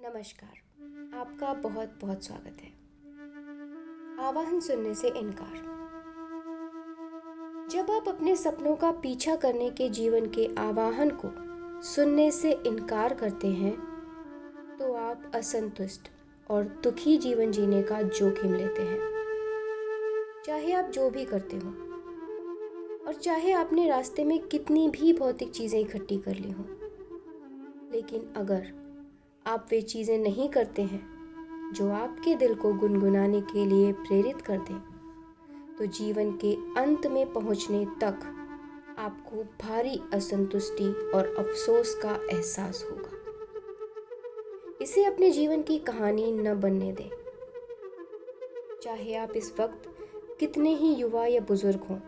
नमस्कार। आपका बहुत बहुत स्वागत है। आवाहन सुनने से इनकार। जब आप अपने सपनों का पीछा करने के जीवन के आवाहन को सुनने से इनकार करते हैं तो आप असंतुष्ट और दुखी जीवन जीने का जोखिम लेते हैं। चाहे आप जो भी करते हो और चाहे आपने रास्ते में कितनी भी भौतिक चीजें इकट्ठी कर ली हों, लेकिन अगर आप वे चीजें नहीं करते हैं जो आपके दिल को गुनगुनाने के लिए प्रेरित कर दें, तो जीवन के अंत में पहुंचने तक आपको भारी असंतुष्टि और अफसोस का एहसास होगा। इसे अपने जीवन की कहानी न बनने दें। चाहे आप इस वक्त कितने ही युवा या बुजुर्ग हों,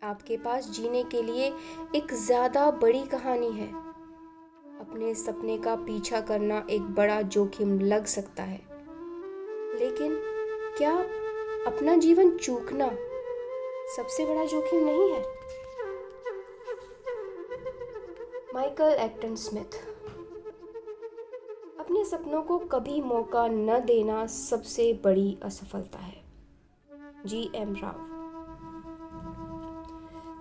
आपके पास जीने के लिए एक ज्यादा बड़ी कहानी है। अपने सपने का पीछा करना एक बड़ा जोखिम लग सकता है, लेकिन क्या अपना जीवन चूकना सबसे बड़ा जोखिम नहीं है? Michael Acton Smith. अपने सपनों को कभी मौका न देना सबसे बड़ी असफलता है। जी.एम. राव।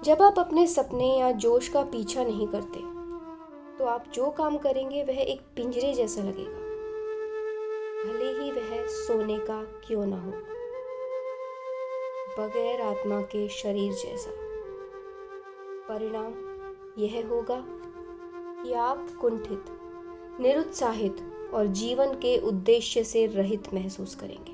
जब आप अपने सपने या जोश का पीछा नहीं करते तो आप जो काम करेंगे वह एक पिंजरे जैसा लगेगा, भले ही वह सोने का क्यों ना हो, बगैर आत्मा के शरीर जैसा। परिणाम यह होगा कि आप कुंठित, निरुत्साहित और जीवन के उद्देश्य से रहित महसूस करेंगे।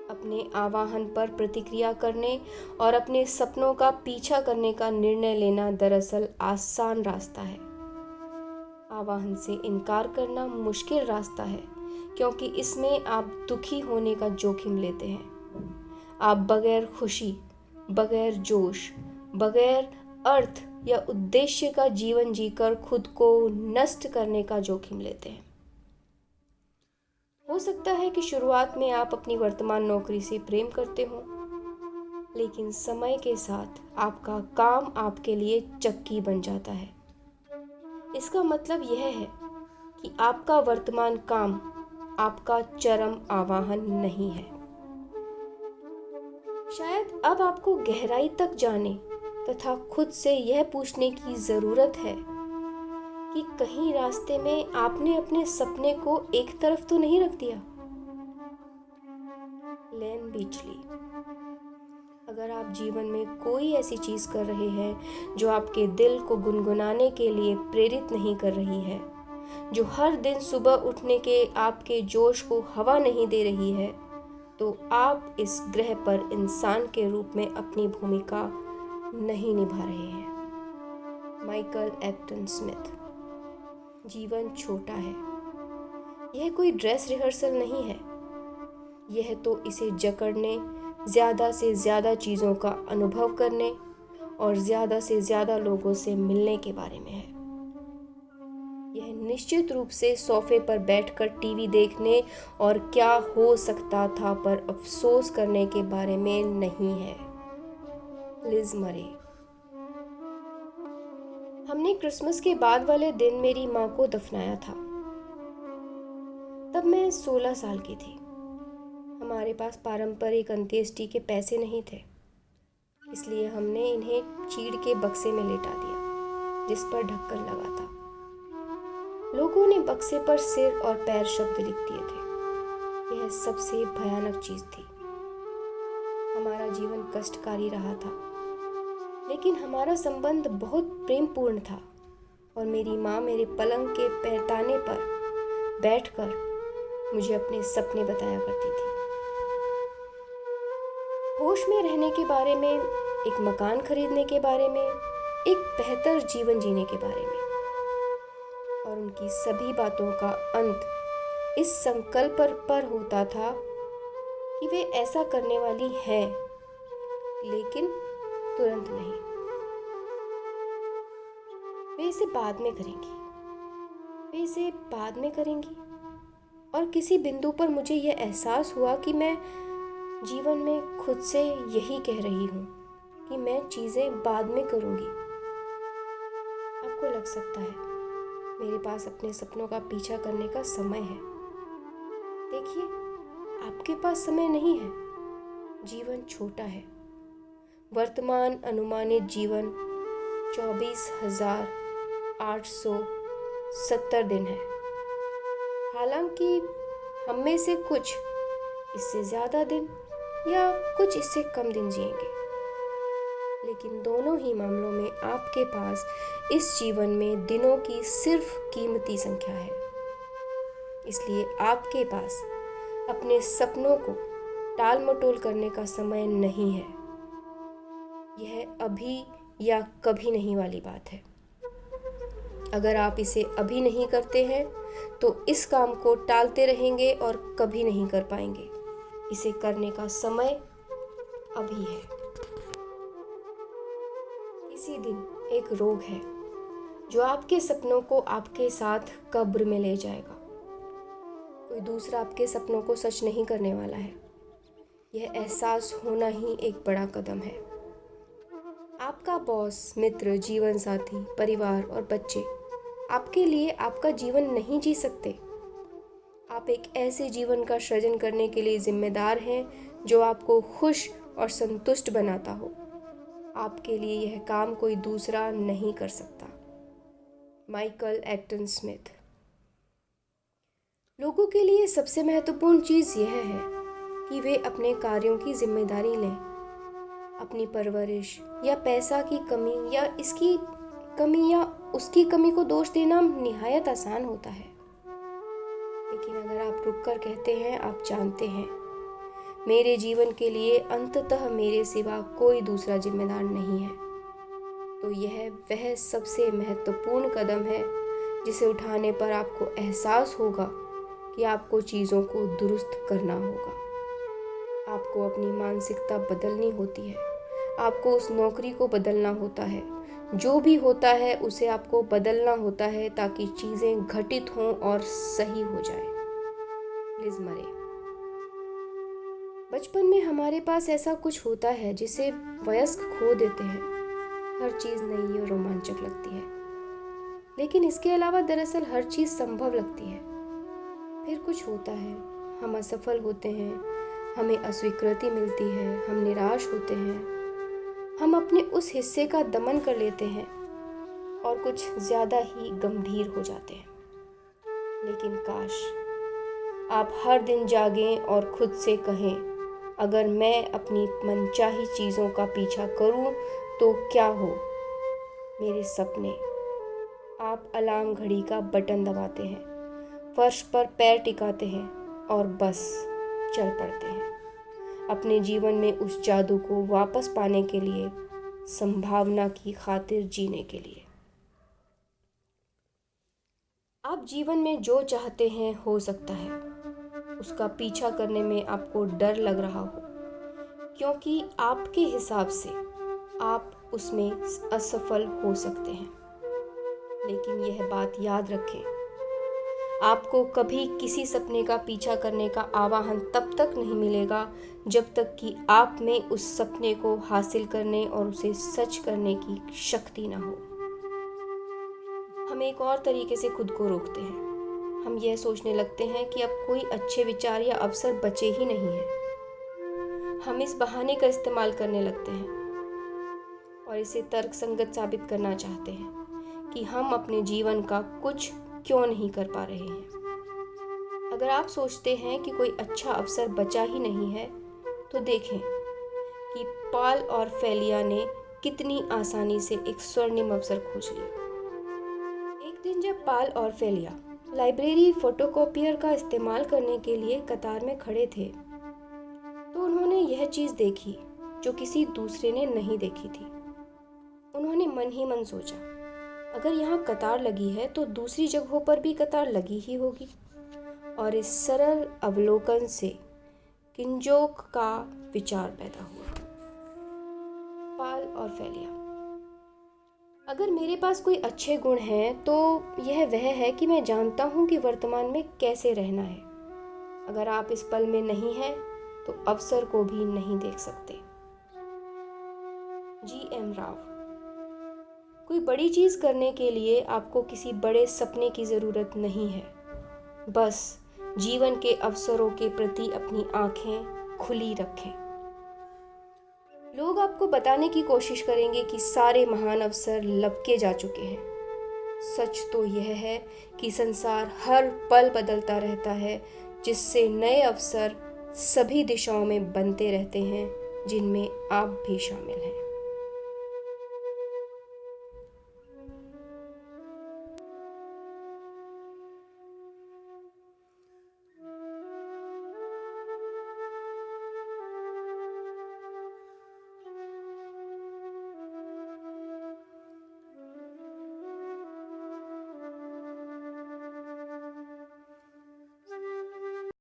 अपने आवाहन पर प्रतिक्रिया करने और अपने सपनों का पीछा करने का निर्णय लेना दरअसल आसान रास्ता है। आवाहन से इनकार करना मुश्किल रास्ता है, क्योंकि इसमें आप दुखी होने का जोखिम लेते हैं। आप बगैर खुशी, बगैर जोश, बगैर अर्थ या उद्देश्य का जीवन जीकर खुद को नष्ट करने का जोखिम लेते हैं। हो सकता है कि शुरुआत में आप अपनी वर्तमान नौकरी से प्रेम करते हो, लेकिन समय के साथ आपका काम आपके लिए चक्की बन जाता है। इसका मतलब यह है कि आपका वर्तमान काम आपका चरम आवाहन नहीं है। शायद अब आपको गहराई तक जाने तथा खुद से यह पूछने की जरूरत है कि कहीं रास्ते में आपने अपने सपने को एक तरफ तो नहीं रख दिया। लेन बीचली। अगर आप जीवन में कोई ऐसी चीज कर रहे हैं जो आपके दिल को गुनगुनाने के लिए प्रेरित नहीं कर रही है, जो हर दिन सुबह उठने के आपके जोश को हवा नहीं दे रही है, तो आप इस ग्रह पर इंसान के रूप में अपनी भूमिका नहीं निभा रहे हैं। Michael Acton Smith. जीवन छोटा है। यह कोई ड्रेस रिहर्सल नहीं है। यह तो इसे जकड़ने, ज्यादा से ज्यादा चीजों का अनुभव करने और ज्यादा से ज्यादा लोगों से मिलने के बारे में है। यह निश्चित रूप से सोफे पर बैठकर टीवी देखने और क्या हो सकता था पर अफसोस करने के बारे में नहीं है। लिज मरे। हमने क्रिसमस के बाद वाले दिन मेरी माँ को दफनाया था। तब मैं 16 साल की थी। हमारे पास पारंपरिक अंत्येष्टि के पैसे नहीं थे, इसलिए हमने इन्हें चीड़ के बक्से में लेटा दिया जिस पर ढक्कन लगा था। लोगों ने बक्से पर सिर और पैर शब्द लिख दिए थे। यह सबसे भयानक चीज थी। हमारा जीवन कष्टकारी रहा था, लेकिन हमारा संबंध बहुत प्रेमपूर्ण था और मेरी माँ मेरे पलंग के पैताने पर बैठकर मुझे अपने सपने बताया करती थी। होश में रहने के बारे में, एक मकान खरीदने के बारे में, एक बेहतर जीवन जीने के बारे में। और उनकी सभी बातों का अंत इस संकल्प पर होता था कि वे ऐसा करने वाली हैं, लेकिन तुरंत नहीं। वे इसे बाद में करेंगी। वे इसे बाद में करेंगी। और किसी बिंदु पर मुझे यह एहसास हुआ कि मैं जीवन में खुद से यही कह रही हूँ कि मैं चीजें बाद में करूँगी। आपको लग सकता है मेरे पास अपने सपनों का पीछा करने का समय है। देखिए, आपके पास समय नहीं है। जीवन छोटा है। वर्तमान अनुमानित जीवन 24,870 दिन है। हालांकि हम में से कुछ इससे ज़्यादा दिन या कुछ इससे कम दिन जिएंगे, लेकिन दोनों ही मामलों में आपके पास इस जीवन में दिनों की सिर्फ कीमती संख्या है। इसलिए आपके पास अपने सपनों को टाल मटोल करने का समय नहीं है। यह अभी या कभी नहीं वाली बात है। अगर आप इसे अभी नहीं करते हैं तो इस काम को टालते रहेंगे और कभी नहीं कर पाएंगे। इसे करने का समय अभी है। किसी दिन एक रोग है जो आपके सपनों को आपके साथ कब्र में ले जाएगा। कोई दूसरा आपके सपनों को सच नहीं करने वाला है। यह एहसास होना ही एक बड़ा कदम है। आपका बॉस, मित्र, जीवन साथी, परिवार और बच्चे आपके लिए आपका जीवन नहीं जी सकते। आप एक ऐसे जीवन का सृजन करने के लिए जिम्मेदार हैं जो आपको खुश और संतुष्ट बनाता हो। आपके लिए यह काम कोई दूसरा नहीं कर सकता। Michael Acton Smith. लोगों के लिए सबसे महत्वपूर्ण चीज़ यह है कि वे अपने कार्यों की जिम्मेदारी लें। अपनी परवरिश या पैसा की कमी या इसकी कमी या उसकी कमी को दोष देना निहायत आसान होता है। लेकिन अगर आप रुककर कहते हैं, आप जानते हैं, मेरे जीवन के लिए अंततः मेरे सिवा कोई दूसरा जिम्मेदार नहीं है, तो यह वह सबसे महत्वपूर्ण कदम है जिसे उठाने पर आपको एहसास होगा कि आपको चीज़ों को दुरुस्त करना होगा। आपको अपनी मानसिकता बदलनी होती है। आपको उस नौकरी को बदलना होता है। जो भी होता है उसे आपको बदलना होता है ताकि चीज़ें घटित हों और सही हो जाए। लिज मरे। बचपन में हमारे पास ऐसा कुछ होता है जिसे वयस्क खो देते हैं। हर चीज़ नई और रोमांचक लगती है, लेकिन इसके अलावा दरअसल हर चीज़ संभव लगती है। फिर कुछ होता है, हम असफल होते हैं, हमें अस्वीकृति मिलती है, हम निराश होते हैं, हम अपने उस हिस्से का दमन कर लेते हैं और कुछ ज़्यादा ही गंभीर हो जाते हैं। लेकिन काश आप हर दिन जागें और खुद से कहें, अगर मैं अपनी मनचाही चीज़ों का पीछा करूं तो क्या हो मेरे सपने। आप अलार्म घड़ी का बटन दबाते हैं, फर्श पर पैर टिकाते हैं और बस चल पड़ते हैं अपने जीवन में उस जादू को वापस पाने के लिए, संभावना की खातिर जीने के लिए। आप जीवन में जो चाहते हैं हो सकता है उसका पीछा करने में आपको डर लग रहा हो, क्योंकि आपके हिसाब से आप उसमें असफल हो सकते हैं। लेकिन यह बात याद रखें, आपको कभी किसी सपने का पीछा करने का आह्वान तब तक नहीं मिलेगा जब तक कि आप में उस सपने को हासिल करने और उसे सच करने की शक्ति ना हो। हम एक और तरीके से खुद को रोकते हैं। हम यह सोचने लगते हैं कि अब कोई अच्छे विचार या अवसर बचे ही नहीं हैं। हम इस बहाने का इस्तेमाल करने लगते हैं और इसे तर्कसंगत साबित करना चाहते हैं कि हम अपने जीवन का कुछ क्यों नहीं कर पा रहे हैं। अगर आप सोचते हैं कि कोई अच्छा अवसर बचा ही नहीं है, तो देखें कि पाल और फेलिया ने कितनी आसानी से एक स्वर्णिम अवसर खोज लिया। एक दिन जब पाल और फेलिया लाइब्रेरी फोटोकॉपियर का इस्तेमाल करने के लिए कतार में खड़े थे, तो उन्होंने यह चीज़ देखी जो किसी दूसरे ने नहीं देखी थी। उन्होंने मन ही मन सोचा, अगर यहाँ कतार लगी है तो दूसरी जगहों पर भी कतार लगी ही होगी। और इस सरल अवलोकन से किंजोक का विचार पैदा हुआ। पाल और फेलिया। अगर मेरे पास कोई अच्छे गुण हैं तो यह वह है कि मैं जानता हूँ कि वर्तमान में कैसे रहना है। अगर आप इस पल में नहीं हैं तो अवसर को भी नहीं देख सकते। जी.एम. राव। कोई बड़ी चीज़ करने के लिए आपको किसी बड़े सपने की ज़रूरत नहीं है। बस जीवन के अवसरों के प्रति अपनी आंखें खुली रखें। लोग आपको बताने की कोशिश करेंगे कि सारे महान अवसर लपके जा चुके हैं। सच तो यह है कि संसार हर पल बदलता रहता है, जिससे नए अवसर सभी दिशाओं में बनते रहते हैं, जिनमें आप भी शामिल हैं।